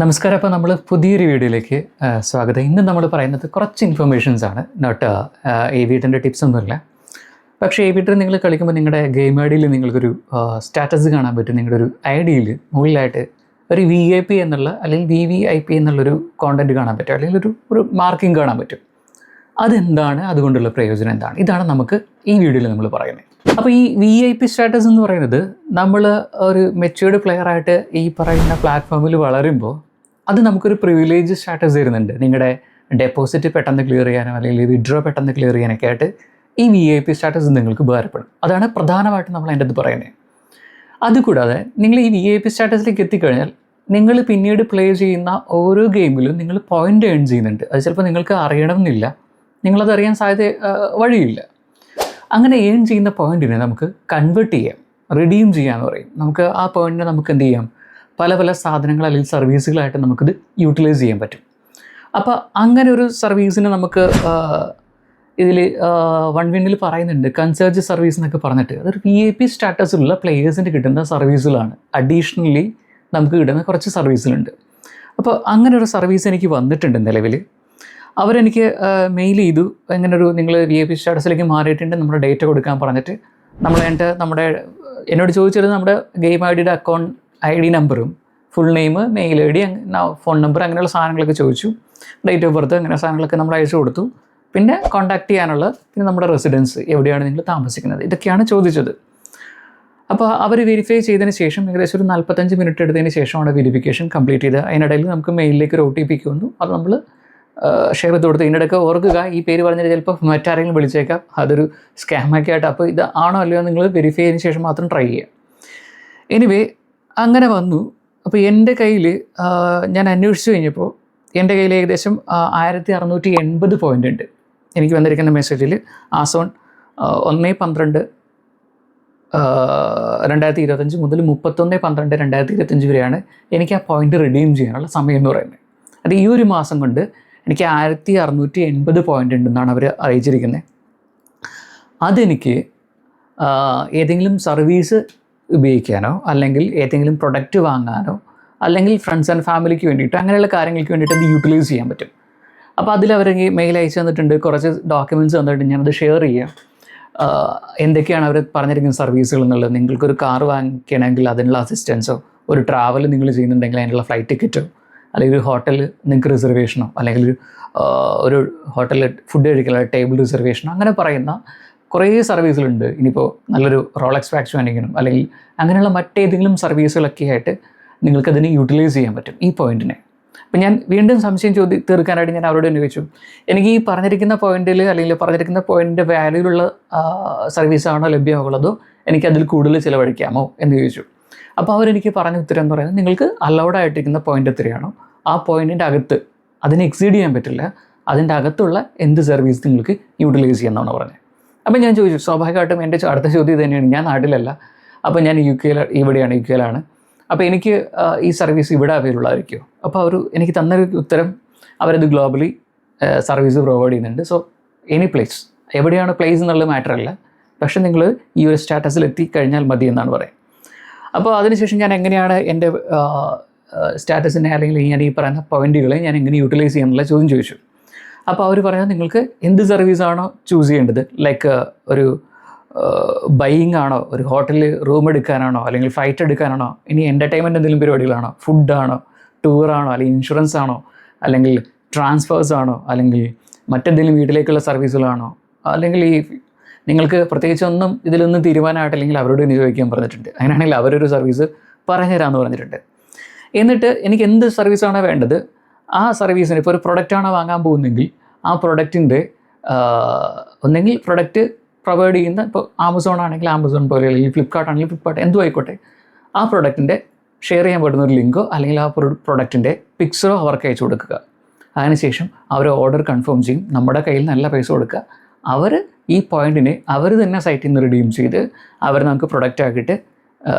നമസ്കാരം. അപ്പോൾ നമ്മൾ പുതിയൊരു വീഡിയോയിലേക്ക് സ്വാഗതം. ഇന്ന് നമ്മൾ പറയുന്നത് കുറച്ച് ഇൻഫർമേഷൻസ് ആണ്, നോട്ട് ഏവിയേറ്ററിൻ്റെ ടിപ്സ് ഒന്നുമില്ല. പക്ഷേ ഏവിയേറ്റർ നിങ്ങൾ കളിക്കുമ്പോൾ നിങ്ങളുടെ ഗെയിം ഐ ഡിയിൽ നിങ്ങൾക്കൊരു സ്റ്റാറ്റസ് കാണാൻ പറ്റും. നിങ്ങളുടെ ഒരു ഐ ഡിയിൽ മുകളിലായിട്ട് ഒരു VIP എന്നുള്ള അല്ലെങ്കിൽ VVIP എന്നുള്ളൊരു കോണ്ടൻറ്റ് കാണാൻ പറ്റും, അല്ലെങ്കിൽ ഒരു മാർക്കിംഗ് കാണാൻ പറ്റും. അതെന്താണ്, അതുകൊണ്ടുള്ള പ്രയോജനം എന്താണ്, ഇതാണ് നമുക്ക് ഈ വീഡിയോയിൽ നമ്മൾ പറയുന്നത്. അപ്പോൾ ഈ VIP സ്റ്റാറ്റസ് എന്ന് പറയുന്നത്, നമ്മൾ ഒരു മെച്യൂർഡ് പ്ലെയറായിട്ട് ഈ പറയുന്ന പ്ലാറ്റ്ഫോമിൽ വളരുമ്പോൾ അത് നമുക്കൊരു പ്രിവിലേജ് സ്റ്റാറ്റസ് തരുന്നുണ്ട്. നിങ്ങളുടെ ഡെപ്പോസിറ്റ് പെട്ടെന്ന് ക്ലിയർ ചെയ്യാനോ അല്ലെങ്കിൽ വിഡ്രോ പെട്ടെന്ന് ക്ലിയർ ചെയ്യാനൊക്കെ ആയിട്ട് ഈ VIP സ്റ്റാറ്റസ് നിങ്ങൾക്ക് ഉപകാരപ്പെടും. അതാണ് പ്രധാനമായിട്ടും നമ്മൾ അതിൻ്റെ അത് പറയുന്നത്. അതുകൂടാതെ നിങ്ങൾ ഈ VIP സ്റ്റാറ്റസിലേക്ക് എത്തിക്കഴിഞ്ഞാൽ നിങ്ങൾ പിന്നീട് പ്ലേ ചെയ്യുന്ന ഓരോ ഗെയിമിലും നിങ്ങൾ പോയിൻ്റ് ഏൺ ചെയ്യുന്നുണ്ട്. അത് ചിലപ്പോൾ നിങ്ങൾക്ക് അറിയണമെന്നില്ല, നിങ്ങളത് അറിയാൻ വഴിയില്ല. അങ്ങനെ ഏൺ ചെയ്യുന്ന പോയിന്റിനെ നമുക്ക് കൺവേർട്ട് ചെയ്യാം, റിഡീം ചെയ്യാന്ന് പറയും. നമുക്ക് ആ പോയിന്റിനെ നമുക്ക് എന്ത് ചെയ്യാം, പല പല സാധനങ്ങൾ അല്ലെങ്കിൽ സർവീസുകളായിട്ട് നമുക്കിത് യൂട്ടിലൈസ് ചെയ്യാൻ പറ്റും. അപ്പോൾ അങ്ങനെ ഒരു സർവീസിന് നമുക്ക് ഇതിൽ വൺവിനിൽ പറയുന്നുണ്ട്, കൺസേർജ് സർവീസ് എന്നൊക്കെ പറഞ്ഞിട്ട്. അതൊരു VIP സ്റ്റാറ്റസിലുള്ള പ്ലേയേഴ്സിന് കിട്ടുന്ന സർവീസുകളാണ്. അഡീഷണലി നമുക്ക് കിട്ടുന്ന കുറച്ച് സർവീസുകളുണ്ട്. അപ്പോൾ അങ്ങനെ ഒരു സർവീസ് എനിക്ക് വന്നിട്ടുണ്ട് നിലവിൽ. അവരെനിക്ക് മെയിൽ ചെയ്തു, ഇങ്ങനൊരു നിങ്ങൾ VIP സ്റ്റാറ്റസിലേക്ക് മാറിയിട്ടുണ്ട്, നമ്മുടെ ഡേറ്റ കൊടുക്കാൻ പറഞ്ഞിട്ട്. എന്നോട് ചോദിച്ചിരുന്നത് നമ്മുടെ ഗെയിം ഐ ഡിയുടെ അക്കൗണ്ട് ID നമ്പറും full name, mail ID, phone number, അങ്ങനെയുള്ള സാധനങ്ങളൊക്കെ ചോദിച്ചു. ഡേറ്റ് ഓഫ് ബർത്ത്, അങ്ങനെ സാധനങ്ങളൊക്കെ നമ്മൾ അയച്ചു കൊടുത്തു. പിന്നെ കോൺടാക്ട് ചെയ്യാനുള്ള, പിന്നെ നമ്മുടെ റെസിഡൻസ് എവിടെയാണ് നിങ്ങൾ താമസിക്കുന്നത്, ഇതൊക്കെയാണ് ചോദിച്ചത്. അപ്പോൾ അവർ വെരിഫൈ ചെയ്തതിന് ശേഷം ഏകദേശം ഒരു 45 മിനിറ്റ് എടുത്തതിന് ശേഷമാണ് വെരിഫിക്കേഷൻ കംപ്ലീറ്റ് ചെയ്തത്. അതിനിടയിൽ നമുക്ക് മെയിലിലേക്ക് ഒരു OTP വന്നു. അത് നമ്മൾ ഷെയർ ചെയ്ത് കൊടുത്തു. ഇതിനിടയ്ക്ക് ഓർക്കുക, ഈ പേര് പറഞ്ഞാൽ ചിലപ്പോൾ മറ്റാരെങ്കിലും വിളിച്ചേക്കാം, അതൊരു സ്കാമൊക്കെ ആയിട്ട്. അപ്പോൾ ഇത് ആണോ അല്ലയോ നിങ്ങൾ വെരിഫൈ ചെയ്തതിന് ശേഷം മാത്രം ട്രൈ ചെയ്യുക. എനിവേ അങ്ങനെ വന്നു. അപ്പോൾ എൻ്റെ കയ്യിൽ ഞാൻ അന്വേഷിച്ച് കഴിഞ്ഞപ്പോൾ എൻ്റെ കയ്യിൽ ഏകദേശം 1680 പോയിൻ്റ് ഉണ്ട്. എനിക്ക് വന്നിരിക്കുന്ന മെസ്സേജിൽ ആസോൺ 1/12/2025 മുതൽ 31/12/2025 വരെയാണ് എനിക്ക് ആ പോയിൻ്റ് റിഡീം ചെയ്യാനുള്ള സമയം എന്ന് പറയുന്നത്. അത് ഈ ഒരു മാസം കൊണ്ട് എനിക്ക് 1680 പോയിൻ്റ് ഉണ്ടെന്നാണ് അവർ അറിയിച്ചിരിക്കുന്നത്. അതെനിക്ക് ഏതെങ്കിലും സർവീസ് ഉപയോഗിക്കാനോ അല്ലെങ്കിൽ ഏതെങ്കിലും പ്രൊഡക്റ്റ് വാങ്ങാനോ അല്ലെങ്കിൽ ഫ്രണ്ട്സ് ആൻഡ് ഫാമിലിക്ക് വേണ്ടിയിട്ട്, അങ്ങനെയുള്ള കാര്യങ്ങൾക്ക് വേണ്ടിയിട്ട് അത് യൂട്ടിലൈസ് ചെയ്യാൻ പറ്റും. അപ്പോൾ അതിലവർ മെയിൽ അയച്ചു തന്നിട്ടുണ്ട്, കുറച്ച് ഡോക്യുമെൻറ്റ്സ് തന്നിട്ടുണ്ട്. ഞാനത് ഷെയർ ചെയ്യാം. എന്തൊക്കെയാണ് അവർ പറഞ്ഞിരിക്കുന്ന സർവീസുകൾ എന്നുള്ളത്. നിങ്ങൾക്കൊരു കാർ വാങ്ങിക്കണമെങ്കിൽ അതിനുള്ള അസിസ്റ്റൻസോ, ഒരു ട്രാവൽ നിങ്ങൾ ചെയ്യുന്നുണ്ടെങ്കിൽ അതിനുള്ള ഫ്ലൈറ്റ് ടിക്കറ്റോ, അല്ലെങ്കിൽ ഒരു ഹോട്ടലിൽ നിങ്ങൾക്ക് റിസർവേഷനോ, അല്ലെങ്കിൽ ഒരു ഹോട്ടലിൽ ഫുഡ് കഴിക്കാനുള്ള ടേബിൾ റിസർവേഷനോ, അങ്ങനെ പറയുന്ന കുറേ സർവീസുകളുണ്ട്. ഇനിയിപ്പോൾ നല്ലൊരു റോളക്സ് വാച്ച് വാങ്ങിക്കണം, അല്ലെങ്കിൽ അങ്ങനെയുള്ള മറ്റേതെങ്കിലും സർവീസുകളൊക്കെ ആയിട്ട് നിങ്ങൾക്കതിനെ യൂട്ടിലൈസ് ചെയ്യാൻ പറ്റും ഈ പോയിൻറ്റിനെ. അപ്പം ഞാൻ വീണ്ടും സംശയം തീർക്കാനായിട്ട് ഞാൻ അവരോട് ചോദിച്ചു, എനിക്ക് ഈ പറഞ്ഞിരിക്കുന്ന പോയിന്റിൽ അല്ലെങ്കിൽ പറഞ്ഞിരിക്കുന്ന പോയിന്റിൻ്റെ വാല്യൂലുള്ള സർവീസാണോ ലഭ്യമാകുള്ളതോ, എനിക്കതിൽ കൂടുതൽ ചിലവഴിക്കാമോ എന്ന് ചോദിച്ചു. അപ്പോൾ അവരെനിക്ക് പറഞ്ഞ ഉത്തരം എന്ന് പറയുന്നത്, നിങ്ങൾക്ക് അലൗഡ് ആയിട്ടിരിക്കുന്ന പോയിന്റ് എത്രയാണോ ആ പോയിന്റിൻ്റെ അകത്ത്, അതിനെ എക്സീഡ് ചെയ്യാൻ പറ്റില്ല, അതിൻ്റെ അകത്തുള്ള എന്ത് സർവീസ് നിങ്ങൾക്ക് യൂട്ടിലൈസ് ചെയ്യാമെന്നാണ് പറഞ്ഞത്. അപ്പോൾ ഞാൻ ചോദിച്ചു, സ്വാഭാവികമായിട്ടും എൻ്റെ അടുത്ത ചോദ്യം തന്നെയാണ്, ഞാൻ നാട്ടിലല്ല, അപ്പോൾ ഞാൻ ഇവിടെയാണ് UK യിലാണ്, അപ്പോൾ എനിക്ക് ഈ സർവീസ് ഇവിടെ അവൈലബിൾ ആയിരിക്കുമോ? അപ്പോൾ അവർ എനിക്ക് തന്നൊരു ഉത്തരം, അവരത് ഗ്ലോബലി സർവീസ് പ്രൊവൈഡ് ചെയ്യുന്നുണ്ട്. സോ എനി പ്ലേസ്, എവിടെയാണ് പ്ലേസ് എന്നുള്ള മാറ്ററല്ല, പക്ഷേ നിങ്ങൾ ഈ ഒരു സ്റ്റാറ്റസിൽ എത്തിക്കഴിഞ്ഞാൽ മതി എന്നാണ് പറയുന്നത്. അപ്പോൾ അതിനുശേഷം ഞാൻ എങ്ങനെയാണ് എൻ്റെ സ്റ്റാറ്റസിനെ അല്ലെങ്കിൽ ഞാൻ ഈ പറയുന്ന പോയിന്റുകളെ ഞാൻ എങ്ങനെ യൂട്ടിലൈസ് ചെയ്യാമെന്നുള്ള ചോദ്യം ചോദിച്ചു. അപ്പോൾ അവർ പറഞ്ഞാൽ, നിങ്ങൾക്ക് എന്ത് സർവീസാണോ ചൂസ് ചെയ്യേണ്ടത്, ലൈക്ക് ഒരു ബൈയിങ് ആണോ, ഒരു ഹോട്ടലിൽ റൂം എടുക്കാനാണോ, അല്ലെങ്കിൽ ഫ്ലൈറ്റ് എടുക്കാനാണോ, ഇനി എൻ്റർടൈൻമെൻറ്റ് എന്തെങ്കിലും പരിപാടികളാണോ, ഫുഡാണോ, ടൂറാണോ, അല്ലെങ്കിൽ ഇൻഷുറൻസ് ആണോ, അല്ലെങ്കിൽ ട്രാൻസ്ഫേഴ്സ് ആണോ, അല്ലെങ്കിൽ മറ്റെന്തെങ്കിലും വീട്ടിലേക്കുള്ള സർവീസുകളാണോ, അല്ലെങ്കിൽ ഈ നിങ്ങൾക്ക് പ്രത്യേകിച്ചൊന്നും ഇതിലൊന്നും തീരുമാനമായിട്ടില്ലെങ്കിൽ അവരോട് ഇനി ചോദിക്കാൻ പറഞ്ഞിട്ടുണ്ട്. അങ്ങനെയാണെങ്കിൽ അവരൊരു സർവീസ് പറഞ്ഞുതരാമെന്ന് പറഞ്ഞിട്ടുണ്ട്. എന്നിട്ട് എനിക്ക് എന്ത് സർവീസാണോ വേണ്ടത് ആ സർവീസിന്, ഇപ്പോൾ ഒരു പ്രൊഡക്റ്റാണോ വാങ്ങാൻ പോകുന്നെങ്കിൽ ആ പ്രൊഡക്റ്റിൻ്റെ ഒന്നെങ്കിൽ പ്രൊഡക്റ്റ് പ്രൊവൈഡ് ചെയ്യുന്ന, ഇപ്പോൾ ആമസോൺ ആണെങ്കിൽ ആമസോൺ പോലെ, അല്ലെങ്കിൽ ഫ്ലിപ്കാർട്ട് ആണെങ്കിൽ ഫ്ലിപ്കാർട്ട്, എന്തും ആയിക്കോട്ടെ, ആ പ്രൊഡക്റ്റിൻ്റെ ഷെയർ ചെയ്യാൻ പറ്റുന്ന ഒരു ലിങ്കോ അല്ലെങ്കിൽ ആ പ്രൊഡക്റ്റിൻ്റെ പിക്ചറോ അവർക്ക് അയച്ചു കൊടുക്കുക. അതിനുശേഷം അവർ ഓർഡർ കൺഫേം ചെയ്യും, നമ്മുടെ കയ്യിൽ നല്ല പൈസ കൊടുക്കുക. അവർ ഈ പോയിന്റിനെ അവർ തന്നെ സൈറ്റിൽ നിന്ന് റിഡീം ചെയ്ത് അവർ നമുക്ക് പ്രൊഡക്റ്റ് ആക്കിയിട്ട്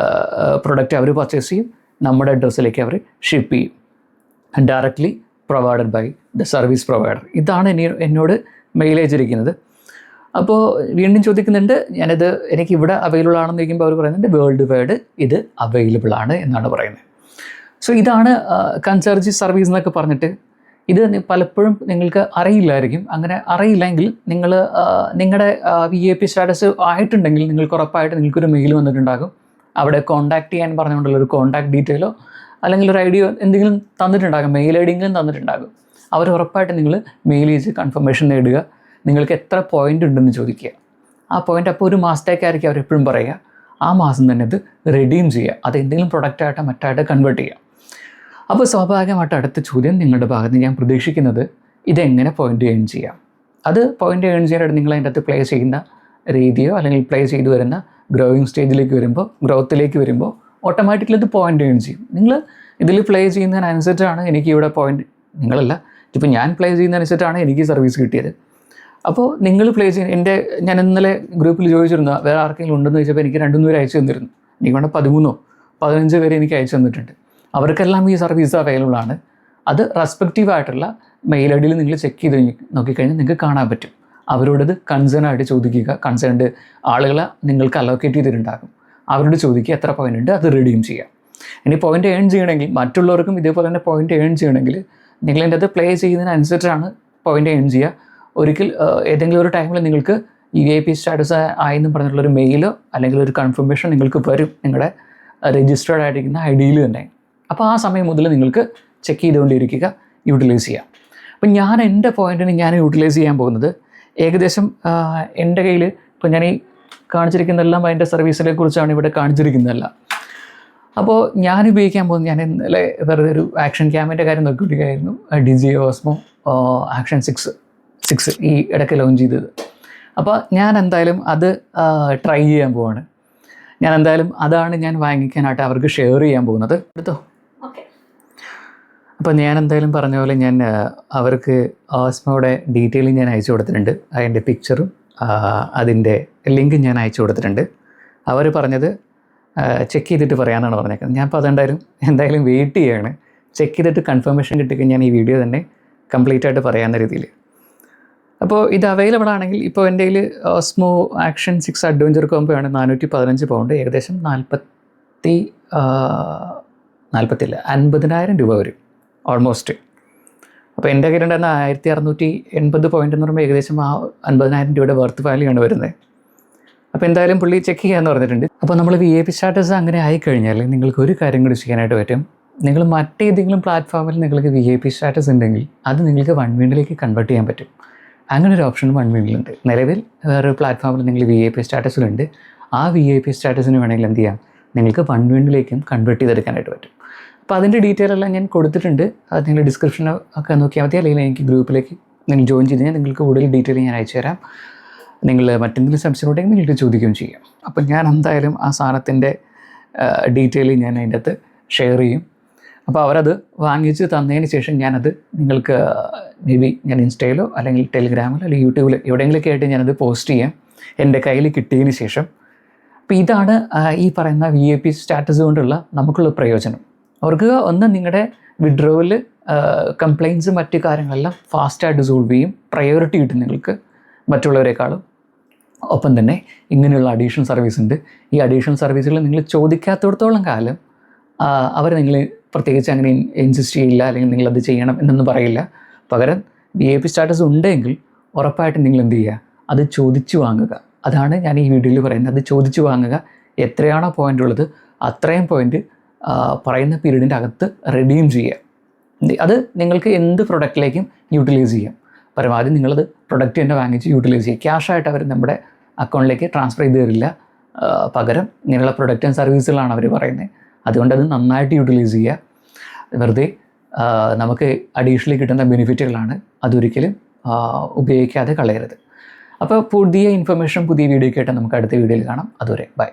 പ്രൊഡക്റ്റ് അവർ പർച്ചേസ് ചെയ്യും, നമ്മുടെ അഡ്രസ്സിലേക്ക് അവർ ഷിപ്പ് ചെയ്യും. Directly provided by the service provider. ഇതാണ് എന്നോട് മെയിൽ അയച്ചിരിക്കുന്നത്. അപ്പോൾ വീണ്ടും ചോദിക്കുന്നുണ്ട്, ഞാനിത് എനിക്ക് ഇവിടെ അവൈലബിൾ ആണെന്ന് ചോദിക്കുമ്പോൾ അവർ പറയുന്നുണ്ട് വേൾഡ് വൈഡ് ഇത് അവൈലബിൾ ആണ് എന്നാണ് പറയുന്നത്. സോ ഇതാണ് കൺസർജി സർവീസ് എന്നൊക്കെ പറഞ്ഞിട്ട്. ഇത് പലപ്പോഴും നിങ്ങൾക്ക് അറിയില്ലായിരിക്കും. അങ്ങനെ അറിയില്ലെങ്കിൽ നിങ്ങൾ നിങ്ങളുടെ VIP സ്റ്റാറ്റസ് ആയിട്ടുണ്ടെങ്കിൽ നിങ്ങൾക്ക് ഉറപ്പായിട്ട് നിങ്ങൾക്കൊരു മെയിൽ വന്നിട്ടുണ്ടാകും. അവിടെ കോൺടാക്ട് ചെയ്യാൻ പറഞ്ഞുകൊണ്ടുള്ളൊരു കോൺടാക്ട് ഡീറ്റെയിലോ അല്ലെങ്കിൽ ഒരു ഐഡിയോ എന്തെങ്കിലും തന്നിട്ടുണ്ടാകും, മെയിൽ ഐ ഡിയെങ്കിലും തന്നിട്ടുണ്ടാകും. അവർ ഉറപ്പായിട്ട് നിങ്ങൾ മെയിൽ ചെയ്ത് കൺഫർമേഷൻ നേടുക, നിങ്ങൾക്ക് എത്ര പോയിൻ്റ് ഉണ്ടെന്ന് ചോദിക്കുക. ആ പോയിൻ്റ് അപ്പോൾ ഒരു മാസത്തേക്കായിരിക്കും അവരെപ്പോഴും പറയുക. ആ മാസം തന്നെ ഇത് റെഡീം ചെയ്യുക, അത് എന്തെങ്കിലും പ്രൊഡക്റ്റായിട്ടോ മറ്റായിട്ടോ കൺവേർട്ട് ചെയ്യുക. അപ്പോൾ സ്വാഭാവികമായിട്ട് അടുത്ത ചോദ്യം നിങ്ങളുടെ ഭാഗത്ത് ഞാൻ പ്രതീക്ഷിക്കുന്നത് ഇതെങ്ങനെ പോയിൻ്റ് ഏൺ ചെയ്യാം. അത് പോയിൻ്റ് ഏൺ ചെയ്യാനായിട്ട് നിങ്ങൾ അതിൻ്റെ അകത്ത് പ്ലേ ചെയ്യുന്ന രീതിയോ അല്ലെങ്കിൽ പ്ലേ ചെയ്തു വരുന്ന ഗ്രോയിങ് സ്റ്റേജിലേക്ക് വരുമ്പോൾ, ഗ്രോത്തിലേക്ക് വരുമ്പോൾ ഓട്ടോമാറ്റിക്കലി ഇത് പോയിൻ്റ് ഏൺ ചെയ്യും. നിങ്ങൾ ഇതിൽ പ്ലേ ചെയ്യുന്നതിനനുസരിച്ചാണ് എനിക്ക് ഇവിടെ പോയിൻ്റ്, നിങ്ങളല്ല, ഇപ്പോൾ ഞാൻ പ്ലേ ചെയ്യുന്നതനുസരിച്ചാണ് എനിക്ക് സർവീസ് കിട്ടിയത്. അപ്പോൾ നിങ്ങൾ പ്ലേ ചെയ്യുന്ന ഞാൻ ഇന്നലെ ഗ്രൂപ്പിൽ ചോദിച്ചിരുന്നു വേറെ ആർക്കെങ്കിലും ഉണ്ടെന്ന് ചോദിച്ചപ്പോൾ എനിക്ക് 2 പേര് അയച്ചു തന്നിരുന്നു. എനിക്ക് വേണ്ട 13-15 പേര് എനിക്ക് അയച്ചു തന്നിട്ടുണ്ട്. അവർക്കെല്ലാം ഈ സർവീസ് അവൈലബിൾ ആണ്. അത് റെസ്പെക്റ്റീവ് ആയിട്ടുള്ള മെയിൽ ഐ ഡിയിൽ നിങ്ങൾ ചെക്ക് ചെയ്ത് നോക്കിക്കഴിഞ്ഞാൽ നിങ്ങൾക്ക് കാണാൻ പറ്റും. അവരോടത് കൺസേൺ ആയിട്ട് ചോദിക്കുക. കൺസേൺഡ് ആളുകളെ നിങ്ങൾക്ക് അലോക്കേറ്റ് ചെയ്തിട്ടുണ്ടാകും. അവരോട് ചോദിക്കുക എത്ര പോയിൻ്റ് ഉണ്ട്, അത് റെഡീം ചെയ്യുക. ഇനി പോയിൻ്റ് ഏൺ ചെയ്യണമെങ്കിൽ മറ്റുള്ളവർക്കും ഇതേപോലെ തന്നെ പോയിൻ്റ് ഏൺ ചെയ്യണമെങ്കിൽ നിങ്ങൾ എൻ്റെ അത് പ്ലേ ചെയ്യുന്നതിനനുസരിച്ചാണ് പോയിൻ്റ് ഏൺ ചെയ്യുക. ഒരിക്കൽ ഏതെങ്കിലും ഒരു ടൈമിൽ നിങ്ങൾക്ക് VIP സ്റ്റാറ്റസ് ആയെന്ന് പറഞ്ഞിട്ടുള്ളൊരു മെയിലോ അല്ലെങ്കിൽ ഒരു കൺഫർമേഷൻ നിങ്ങൾക്ക് വരും നിങ്ങളുടെ രജിസ്റ്റേർഡ് ആയിരിക്കുന്ന ഐഡിയിൽ തന്നെ. അപ്പോൾ ആ സമയം മുതൽ നിങ്ങൾക്ക് ചെക്ക് ചെയ്തുകൊണ്ടിരിക്കുക, യൂട്ടിലൈസ് ചെയ്യാം. അപ്പം ഞാൻ എൻ്റെ പോയിൻറ്റിന് ഞാൻ യൂട്ടിലൈസ് ചെയ്യാൻ പോകുന്നത് ഏകദേശം എൻ്റെ കയ്യിൽ ഇപ്പോൾ ഞാൻ ഈ കാണിച്ചിരിക്കുന്നതെല്ലാം അതിൻ്റെ സർവീസിനെ കുറിച്ചാണ് ഇവിടെ കാണിച്ചിരിക്കുന്നതെല്ലാം. അപ്പോൾ ഞാൻ ഉപയോഗിക്കാൻ പോകുന്നത്, ഞാൻ ഇന്നലെ വെറുതെ ഒരു ആക്ഷൻ ക്യാമിൻ്റെ കാര്യം നോക്കിക്കൊണ്ടിരിക്കുകയായിരുന്നു. DJI Osmo Action 6 ഈ ഇടയ്ക്ക് ലോഞ്ച് ചെയ്തത്. അപ്പോൾ ഞാൻ എന്തായാലും അത് ട്രൈ ചെയ്യാൻ പോവാണ്. ഞാൻ എന്തായാലും അതാണ് ഞാൻ വാങ്ങിക്കാനായിട്ട് അവർക്ക് ഷെയർ ചെയ്യാൻ പോകുന്നത്. എടുത്തോ. അപ്പോൾ ഞാൻ എന്തായാലും പറഞ്ഞ പോലെ ഞാൻ അവർക്ക് ഓസ്മോയുടെ ഡീറ്റെയിൽ ഞാൻ അയച്ചു കൊടുത്തിട്ടുണ്ട്. അതിൻ്റെ പിക്ചറും അതിൻ്റെ ലിങ്കും ഞാൻ അയച്ചു കൊടുത്തിട്ടുണ്ട്. അവർ പറഞ്ഞത് ചെക്ക് ചെയ്തിട്ട് പറയാമെന്നാണ് പറഞ്ഞേക്കുന്നത്. ഞാൻ അപ്പോൾ എന്തായാലും വെയിറ്റ് ചെയ്യുകയാണ്. ചെക്ക് ചെയ്തിട്ട് കൺഫർമേഷൻ കിട്ടിക്കഴിഞ്ഞാൽ ഞാൻ ഈ വീഡിയോ തന്നെ കംപ്ലീറ്റ് ആയിട്ട് പറയാവുന്ന രീതിയിൽ. അപ്പോൾ ഇത് അവൈലബിൾ ആണെങ്കിൽ ഇപ്പോൾ എൻ്റെ കയ്യിൽ ഓസ്മോ ആക്ഷൻ 6 അഡ്വഞ്ചർ കോംബോ ആണ്. 415 പൗണ്ട്, ഏകദേശം 50,000 രൂപ വരും ഓൾമോസ്റ്റ്. അപ്പോൾ എൻ്റെ കയ്യിലുണ്ടായിരുന്ന 1680 പോയിൻ്റ് എന്ന് പറയുമ്പോൾ ഏകദേശം ആ 50,000 രൂപയുടെ വർത്ത് വാല്യൂ ആണ് വരുന്നത്. അപ്പോൾ എന്തായാലും പുള്ളി ചെക്ക് ചെയ്യാമെന്ന് പറഞ്ഞിട്ടുണ്ട്. അപ്പോൾ നമ്മൾ VIP സ്റ്റാറ്റസ് അങ്ങനെ ആയിക്കഴിഞ്ഞാൽ നിങ്ങൾക്ക് ഒരു കാര്യം കൂടി ചെയ്യാനായിട്ട് പറ്റും. നിങ്ങൾ മറ്റേതെങ്കിലും പ്ലാറ്റ്ഫോമിൽ നിങ്ങൾക്ക് VIP സ്റ്റാറ്റസ് ഉണ്ടെങ്കിൽ അത് നിങ്ങൾക്ക് OneWindലേക്ക് കൺവേർട്ട് ചെയ്യാൻ പറ്റും. അങ്ങനെ ഒരു ഓപ്ഷൻ OneWindലുണ്ട്. നിലവിൽ വേറൊരു പ്ലാറ്റ്ഫോമിൽ നിങ്ങൾ VIP സ്റ്റാറ്റസിലുണ്ട്. ആ VIP സ്റ്റാറ്റസിന് വേണമെങ്കിൽ എന്ത് ചെയ്യാം, നിങ്ങൾക്ക് OneWindലേക്കും കൺവേർട്ട് ചെയ്തെടുക്കാനായിട്ട് പറ്റും. അപ്പോൾ അതിൻ്റെ ഡീറ്റെയിൽ എല്ലാം ഞാൻ കൊടുത്തിട്ടുണ്ട്. അത് നിങ്ങൾ ഡിസ്ക്രിപ്ഷനിൽ ഒക്കെ നോക്കിയാൽ മതി. അല്ലെങ്കിൽ എനിക്ക് ഗ്രൂപ്പിലേക്ക് നിങ്ങൾ ജോയിൻ ചെയ്ത് കഴിഞ്ഞാൽ നിങ്ങൾക്ക് കൂടുതൽ ഡീറ്റെയിൽ ഞാൻ അയച്ചു തരാം. നിങ്ങൾ മറ്റെന്തെങ്കിലും സംശയം ഉണ്ടെങ്കിൽ നിങ്ങൾക്ക് ചോദിക്കുകയും ചെയ്യാം. അപ്പം ഞാൻ എന്തായാലും ആ സാധനത്തിൻ്റെ ഡീറ്റെയിൽ ഞാൻ അതിൻ്റെ അകത്ത് ഷെയർ ചെയ്യും. അപ്പോൾ അവരത് വാങ്ങിച്ച് തന്നതിന് ശേഷം ഞാനത് നിങ്ങൾക്ക് ഞാൻ ഇൻസ്റ്റയിലോ അല്ലെങ്കിൽ ടെലിഗ്രാമിലോ അല്ലെങ്കിൽ യൂട്യൂബിലോ എവിടെയെങ്കിലുമൊക്കെ ആയിട്ട് ഞാനത് പോസ്റ്റ് ചെയ്യാം എൻ്റെ കയ്യിൽ കിട്ടിയതിന് ശേഷം. അപ്പോൾ ഇതാണ് ഈ പറയുന്ന VIP സ്റ്റാറ്റസ് കൊണ്ടുള്ള നമുക്കുള്ള പ്രയോജനം. അവർക്ക് ഒന്ന് നിങ്ങളുടെ വിഡ്രോവൽ കംപ്ലയിൻറ്റ്സ് മറ്റു കാര്യങ്ങളെല്ലാം ഫാസ്റ്റായിട്ട് സോൾവ് ചെയ്യും, പ്രയോറിറ്റി കിട്ടും നിങ്ങൾക്ക് മറ്റുള്ളവരെക്കാളും. ഒപ്പം തന്നെ ഇങ്ങനെയുള്ള അഡീഷണൽ സർവീസ് ഉണ്ട്. ഈ അഡീഷണൽ സർവീസുകൾ നിങ്ങൾ ചോദിക്കാത്തിടത്തോളം കാലം അവർ നിങ്ങൾ പ്രത്യേകിച്ച് അങ്ങനെ ഇൻസിസ്റ്റ് ചെയ്യില്ല, അല്ലെങ്കിൽ നിങ്ങളത് ചെയ്യണം എന്നൊന്നും പറയില്ല. പകരം VIP സ്റ്റാറ്റസ് ഉണ്ടെങ്കിൽ ഉറപ്പായിട്ടും നിങ്ങൾ എന്ത് ചെയ്യുക, അത് ചോദിച്ചു വാങ്ങുക. അതാണ് ഞാൻ ഈ വീഡിയോയിൽ പറയുന്നത്. അത് ചോദിച്ചു വാങ്ങുക. എത്രയാണോ പോയിൻ്റ് ഉള്ളത് അത്രയും പോയിൻ്റ് പറയുന്ന പീരീഡിൻ്റെ അകത്ത് റെഡീം ചെയ്യുക. അത് നിങ്ങൾക്ക് എന്ത് പ്രൊഡക്റ്റിലേക്കും യൂട്ടിലൈസ് ചെയ്യാം. പരമാവധി നിങ്ങളത് പ്രൊഡക്റ്റ് തന്നെ വാങ്ങിച്ച് യൂട്ടിലൈസ് ചെയ്യുക. ക്യാഷായിട്ട് അവർ നമ്മുടെ അക്കൗണ്ടിലേക്ക് ട്രാൻസ്ഫർ ചെയ്ത് തരില്ല. പകരം ഇങ്ങനെയുള്ള പ്രൊഡക്റ്റ് ആൻഡ് സർവീസുകളാണ് അവർ പറയുന്നത്. അതുകൊണ്ട് അത് നന്നായിട്ട് യൂട്ടിലൈസ് ചെയ്യുക. വെറുതെ നമുക്ക് അഡീഷണലി കിട്ടുന്ന ബെനിഫിറ്റുകളാണ്, അതൊരിക്കലും ഉപയോഗിക്കാതെ കളയരുത്. അപ്പോൾ പുതിയ ഇൻഫർമേഷൻ പുതിയ വീഡിയോ ആയിട്ട് നമുക്ക് അടുത്ത വീഡിയോയിൽ കാണാം. അതുവരെ ബൈ.